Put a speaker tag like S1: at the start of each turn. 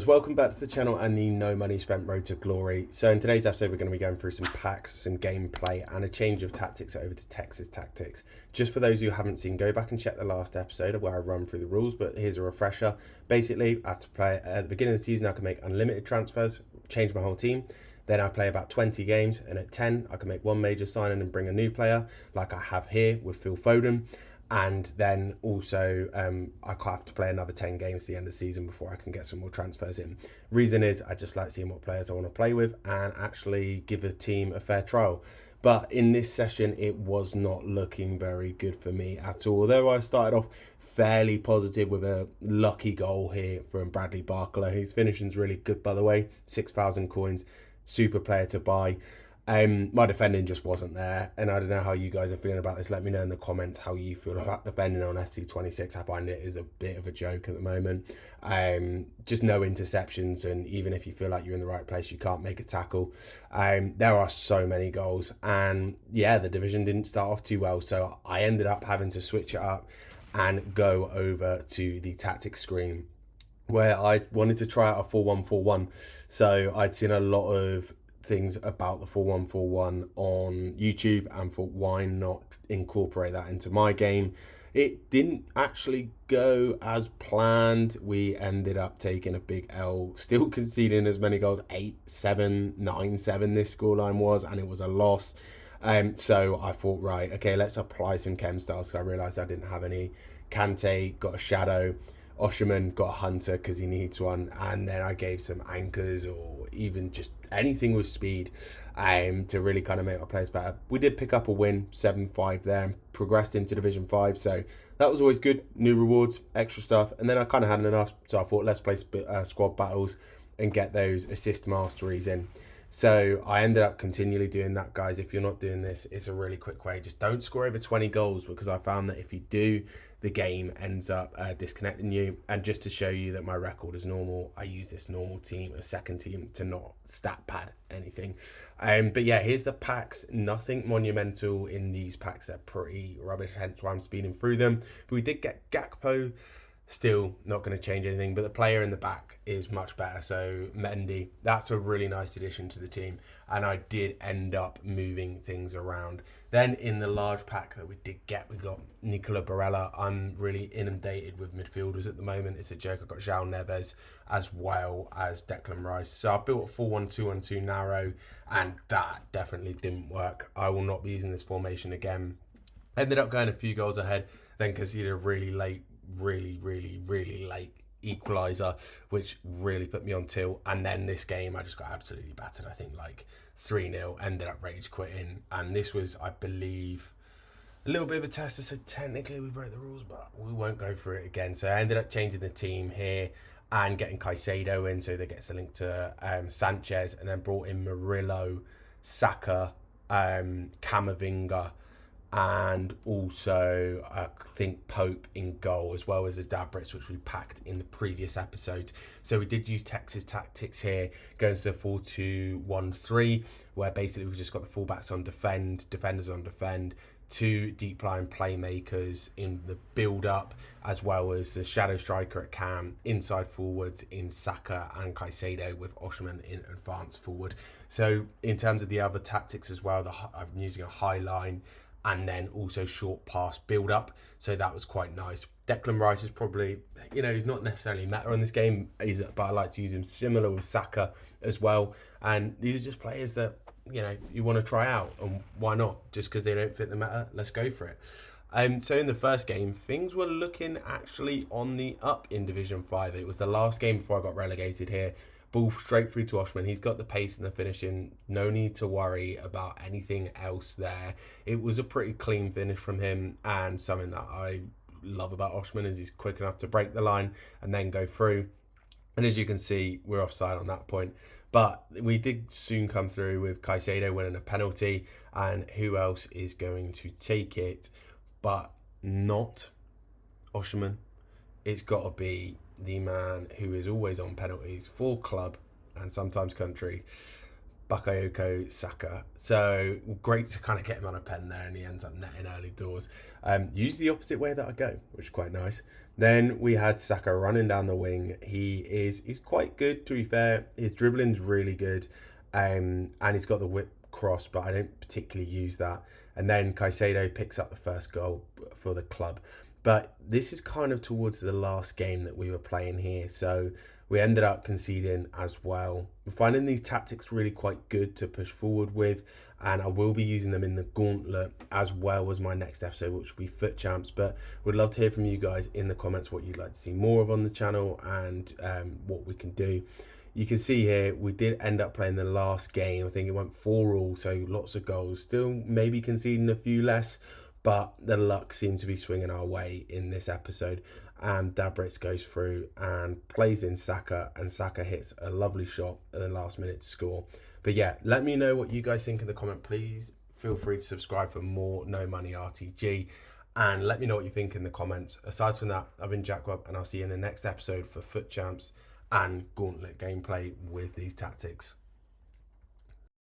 S1: welcome back to the channel and the No Money Spent Road to Glory. So in today's episode we're going to be going through some packs, some gameplay and a change of tactics over to Tex's tactics. Just for those who haven't seen, go back and check the last episode where I run through the rules, but here's a refresher. Basically, I have to play at the beginning of the season. I can make unlimited transfers, change my whole team. Then I play about 20 games, and at 10 I can make one major signing and bring a new player like I have here with Phil Foden. And then also I have to play another 10 games to the end of the season before I can get some more transfers in. Reason is I just like seeing what players I want to play with and actually give a team a fair trial. But in this session, it was not looking very good for me at all. Although I started off fairly positive with a lucky goal here from Bradley Barkler. His finishing's really good, by the way. 6,000 coins, super player to buy. My defending just wasn't there, and I don't know how you guys are feeling about this. Let me know in the comments how you feel about defending on SC26. I find it is a bit of a joke at the moment. Just no interceptions, and even if you feel like you're in the right place, you can't make a tackle. There are so many goals, and yeah, the division didn't start off too well, so I ended up having to switch it up and go over to the tactics screen, where I wanted to try out a 4-1-4-1. So I'd seen a lot of things about the 4-1-4-1 on YouTube and thought, why not incorporate that into my game? It didn't actually go as planned. We ended up taking a big L, still conceding as many goals, 8-7, 9-7 this scoreline was, and it was a loss. So I thought, right, okay, let's apply some chem styles, because I realised I didn't have any. Kante got a shadow, Osherman got a hunter because he needs one, and then I gave some anchors or even just anything with speed to really kind of make my players better. We did pick up a win, 7-5 there, and progressed into Division 5, so that was always good. New rewards, extra stuff, and then I kind of had enough, so I thought let's play squad battles and get those assist masteries in. So I ended up continually doing that, guys. If you're not doing this, it's a really quick way. Just don't score over 20 goals, because I found that if you do, the game ends up disconnecting you. And just to show you that my record is normal, I use this normal team, a second team, to not stat pad anything. But yeah, here's the packs. Nothing monumental in these packs. They're pretty rubbish, hence why I'm speeding through them. But we did get Gakpo. Still not going to change anything, but the player in the back is much better. So Mendy, that's a really nice addition to the team, and I did end up moving things around. Then in the large pack that we did get, we got Nicola Barella. I'm really inundated with midfielders at the moment. It's a joke. I've got João Neves as well as Declan Rice. So I built a 4-1-2-1-2 narrow, and that definitely didn't work. I will not be using this formation again. Ended up going a few goals ahead, then conceded a really late, really late equaliser, which really put me on tilt. And then this game I just got absolutely battered. I think like 3-0, ended up rage quitting, and this was, I believe, a little bit of a tester, so technically we broke the rules, but we won't go through it again. So I ended up changing the team here and getting Caicedo in, so that gets the link to Sanchez, and then brought in Murillo, Saka, Camavinga, and also I think Pope in goal, as well as the Dabrits, which we packed in the previous episodes. So we did use Tex's tactics here, going to the 4-2-1-3, where basically we've just got the fullbacks on defend, defenders on defend, two deep line playmakers in the build-up, as well as the shadow striker at cam, inside forwards in Saka and Caicedo, with Osherman in advanced forward. So in terms of the other tactics as well, I'm using a high line, and then also short pass build up. So that was quite nice. Declan Rice is probably, he's not necessarily meta in this game, but I like to use him similar with Saka as well. And these are just players that, you want to try out, and why not? Just because they don't fit the meta, let's go for it. So in the first game, things were looking actually on the up in Division 5. It was the last game before I got relegated here. Ball straight through to Osherman. He's got the pace and the finishing. No need to worry about anything else there. It was a pretty clean finish from him, and something that I love about Osherman is he's quick enough to break the line and then go through. And as you can see, we're offside on that point. But we did soon come through with Caicedo winning a penalty. And who else is going to take it but not Osherman? It's got to be the man who is always on penalties for club and sometimes country, Bakayoko Saka. So great to kind of get him on a pen there, and he ends up netting early doors. Usually the opposite way that I go, which is quite nice. Then we had Saka running down the wing. He's quite good, to be fair. His dribbling's really good, and he's got the whip cross, but I don't particularly use that. And then Caicedo picks up the first goal for the club. But this is kind of towards the last game that we were playing here, so we ended up conceding as well. We're finding these tactics really quite good to push forward with, and I will be using them in the gauntlet as well as my next episode, which will be Foot Champs. But would love to hear from you guys in the comments what you'd like to see more of on the channel, and what we can do. You can see here we did end up playing the last game. I think it went 4-4, so lots of goals. Still maybe conceding a few less, but the luck seemed to be swinging our way in this episode. And Dabritz goes through and plays in Saka, and Saka hits a lovely shot at the last minute to score. But yeah, let me know what you guys think in the comment. Please feel free to subscribe for more No Money RTG, and let me know what you think in the comments. Aside from that, I've been Jack Webb, and I'll see you in the next episode for Foot Champs and Gauntlet gameplay with these tactics.